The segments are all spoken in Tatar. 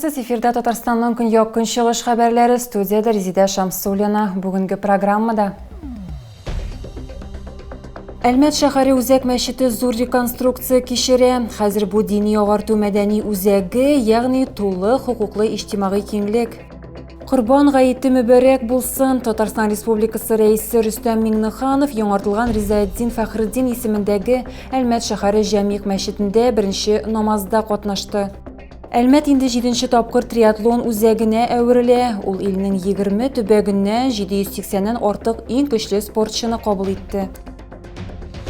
Саламатсыз, эфирда Татарстанның күн чыгыш хәбәрләре, студияда Резида Шамсуллина. Бүгенге программада Әлмәт шәһәре үзәк мәчете зур реконструкция кичерә. Хәзер бу дини агарту мәдәни үзәге, ягъни тулы хукуклы иҗтимагый киңлек. Корбан гаете мөбарәк булсын. Татарстан Республикасы рәисе Рөстәм Миңнеханов яңартылган Ризаэддин Фәхретдин исемендәге Әлмәт шәһәре җәмигъ мәчетендә беренче намазда катнашты. Әлмәт инде 7нче тапкыр триатлон үзәгенә әверелә. Ул илнең 20 төбәгеннән 780ннән артык иң көчле спортчыны кабул итте.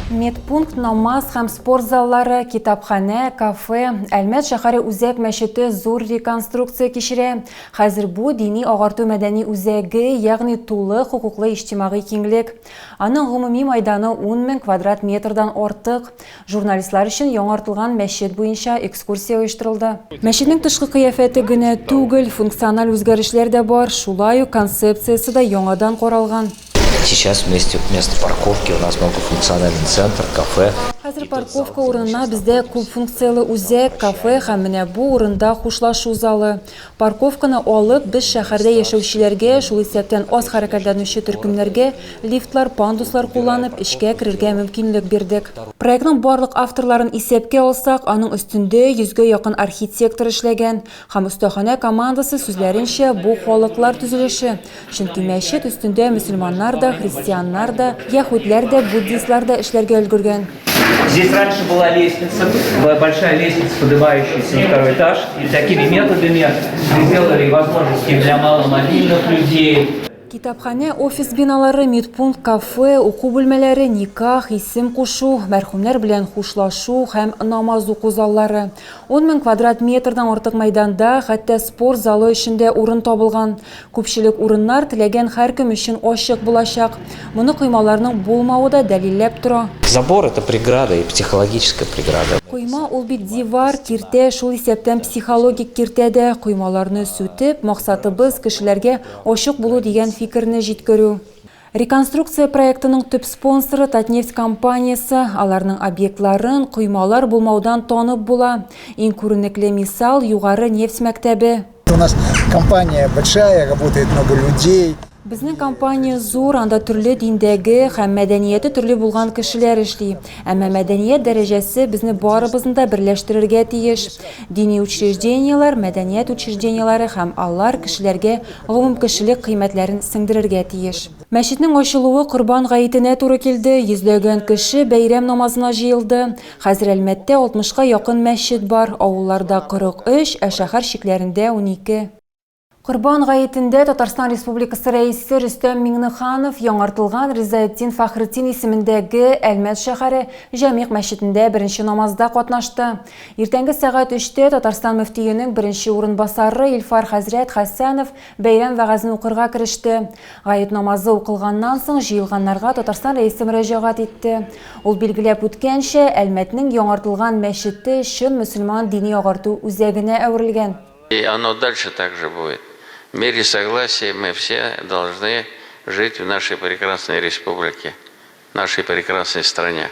Медпункт, намаз һәм спорт заллары, китапханә, кафе, Әлмәт шәһәре үзәк мәчете зур реконструкция кичерә. Хәзер бу дини агарту мәдәни үзәге, ягъни тулы хукуклы иҗтимагый киңлек. Аның гомуми мәйданы 10 000 квадрат метрдан артык. Журналистлар өчен яңартылган мәчет буенча экскурсия оештырылды. Мәчетнең тышкы кыяфәте генә түгел, функциональ үзгәрешләр дә бар, шулай ук концепциясе да яңадан каралган. Сейчас вместо парковки у нас многофункциональный центр, кафе. Хәзер парковка урынына бездә күп функциялы үзәк, кафе һәм менә бу урында хушлашу залы. Парковканы алып, без шәһәрдә яшәүчеләргә, шул исәптән аз хәрәкәтләнүче төркемнәргә лифтлар, пандуслар кулланып, эшкә керергә мөмкинлек бирдек. Проектның барлык авторларын исәпкә алсак, аның өстендә 100гә якын архитектор эшләгән һәм остаханә командасы сүзләренчә бу халыклар төзелеше. Чөнки мәчет өстендә мөселманнар да, христианнар да, яһүдләр да, буддистлар да эшләргә өлгергән. Здесь раньше была лестница, большая лестница, поднимающаяся на второй этаж. И такими методами сделали возможности для маломобильных людей. Китапханә, офис биналары, медпункт, кафе, уку бүлмәләре, никах, исем кушу, мәрхүмнәр белән хушлашу һәм намаз уку заллары. 10 000 квадрат метрдан артык мәйданда, хәтта спорт залы эчендә урын табылган. Күпчелек урыннар теләгән һәркем өчен ачык булачак. Моны коймаларның булмавы да дәлилләп тора. Забор — это преграда и психологическая преграда. Койма ул бит дивар, киртә, шул исәптән психологик киртәдә коймаларны сүтеп, максатыбыз кешеләргә ачык булу дигән фикерне җиткерү. Реконструкция проектының төп спонсоры Татнефть компаниясы, аларның объектларын коймалар булмаудан танып була. Иң күренекле мисал югары нефть мәктәбе. У нас компания большая, работает много людей. Безнең компания зур, анда төрле диндәге һәм мәдәнияте төрле булган кешеләр эшли. Әмма мәдәният дәрәҗәсе безне барыбызны да берләштерергә тиеш. Дини учреждениялар, мәдәният учреждениялары һәм алар кешеләргә гомум кешелек кыйммәтләрен сеңдерергә тиеш. Мәчетнең ачылуы Корбан гаетенә туры килде. Йөзләгән кеше бәйрәм намазына җыелды. Хәзер Әлмәттә 60ка якын мәчет бар, авылларда 43, ә шәһәр чикләрендә 12. Корбан гаетендә Татарстан Республикасы рәисе Рөстәм Миңнеханов яңартылган Ризаэддин Фәхретдин исемендәге Әлмәт шәһәре җәмигъ мәчетендә беренче намазда катнашты. Иртәнге сәгать 3тә Татарстан мөфтиенең беренче урынбасары Илфар хәзрәт Хәсәнов бәйрәм вәгазен укырга кереште. Гает намазы укылганнан соң җыелганнарга Татарстан рәисе мөрәҗәгать итте. Ул билгеләп үткәнчә, Әлмәтнең яңартылган мәчете чын мөселман дини агарту үзәгенә әверелгән. И оно дальше также будет. В мире согласия мы все должны жить в нашей прекрасной республике, нашей прекрасной стране.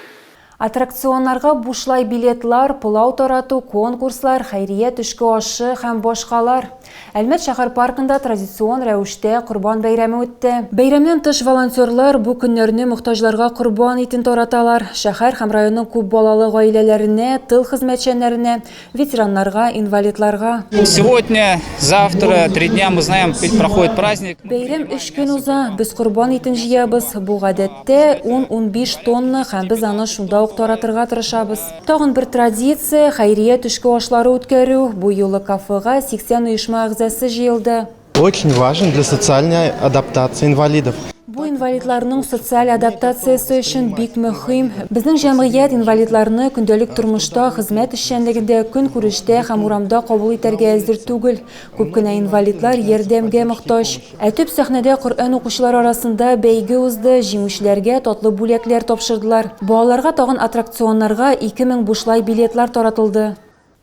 Аттракционнарга бушлай билетлар, пылау тарату, конкурслар, хәйрия төшке ашы һәм башкалар. Әлмәт шәһәр паркында традицион рәвештә Корбан бәйрәме үтте. Бәйрәмнән тыш волонтерлар бу көннәрне мохтаҗларга Корбан итен тараталар. Шәһәр һәм районның күп балалы гаиләләренә, тыл хезмәтчәннәренә, ветераннарга, инвалидларга. Сегодня, завтра, 3 дня мы знаем, проходит праздник. Бәйрәм 3 көн уза. Без Корбан итен җыябыз. Бу гадәттә 10-15 тонна һәм без аны шунда таратырга тырышабыз. Тагын бер традиция — хәйрия төшке ашлары үткәрү. Бу юлы кафега 80 оешма әгъзасы җыелды. Очень важен для социальной адаптации инвалидов. Бу инвалидларның социаль адаптациясе өчен бик мөһим. Безнең җәмгыять инвалидларны көндәлек тормышта, хезмәт эшчәнлегендә, көн күрештә һәм урамда кабул итәргә әзер түгел. Күп кенә инвалидлар ярдәмгә мохтаҗ. Төп сәхнәдә Коръән укучылар арасында бәйге узды, җиңүчеләргә татлы бүләкләр тапшырдылар. Балаларга тагын аттракционнарга 2000 бушлай билетлар таратылды.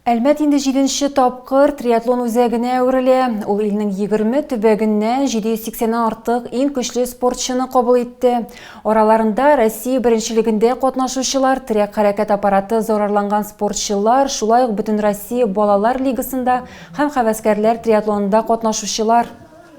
Әлмәт инде 7-нче тапкыр триатлон үзәгенә әверелә. Ул илнең 20 төбәгеннән 780-нан артык иң көчле спортчыны кабул итте. Араларында Россия беренчелегендә катнашучылар, терәк хәрәкәт аппараты зарарланган спортчылар, шулай ук Бөтен Россия балалар лигасында һәм хәвәскәрләр триатлонында катнашучылар.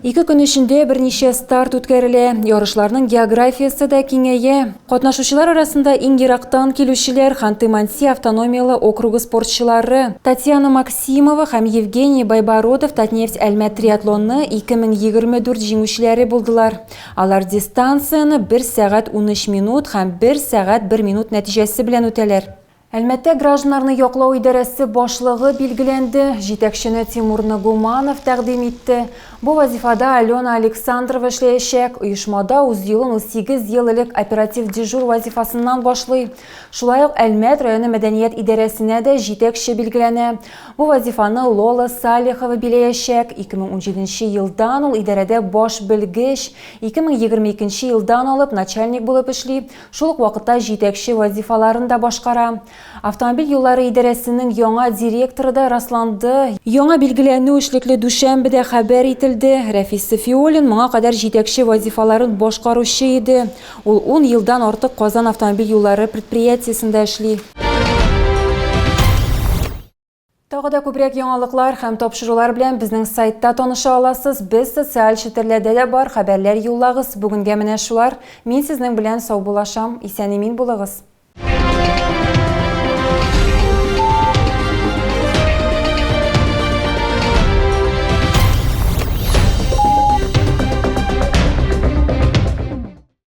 2 көн эчендә берничә старт үткәрелә. Ярышларның географиясы да киңәя. Катнашучылар арасында иң ерактан килүчеләр Ханты-Манси автономиялы округы спортчылары Татьяна Максимова һәм Евгений Байбородов Татнефть Әлмәт триатлонны 2024 җиңүчеләре булдылар. Алар дистанцияны 1 сәгать 13 минут һәм 1 сәгать 1 минут нәтиҗәсе белән үтәләр. Әлмәттә гражданнарны яклау идарәсе башлыгы билгеләнде. Җитәкчене Тимур Нагуманов тәкъдим итте. Бу вазифада Алена Александрова эшләячәк. Оешмада үз елын 18 ел элек оператив дежур вазифасыннан башлый. Шулай ук Әлмәт районы мәдәният идарәсенә дә җитәкче билгеләнә. Бу вазифаны Лола Салихова биләячәк. 2017 елдан ул идарәдә баш белгеч, 2022 елдан алып начальник булып эшли. Шул ук вакытта җитәкче вазифаларын да башкара. Автомобиль юллары идарәсенең яңа директоры да расланды. Яңа билгеләнү эшлекле дүшәмбедә хәбәр ителде. Рафис Сафиуллин моңа кадәр җитәкче вазифаларын башкаручы иде. Ул 10 елдан артык Казан автомобиль юллары предприятиесендә эшли. Тагы да күбрәк яңалыклар һәм тапшырулар белән безнең сайтта таныша аласыз. Без социаль челтәрләрдә дә бар, хәбәрләр юллагыз. Бүгенгә менә шулар. Мин сезнең белән сау булашам. Исән-имин булыгыз.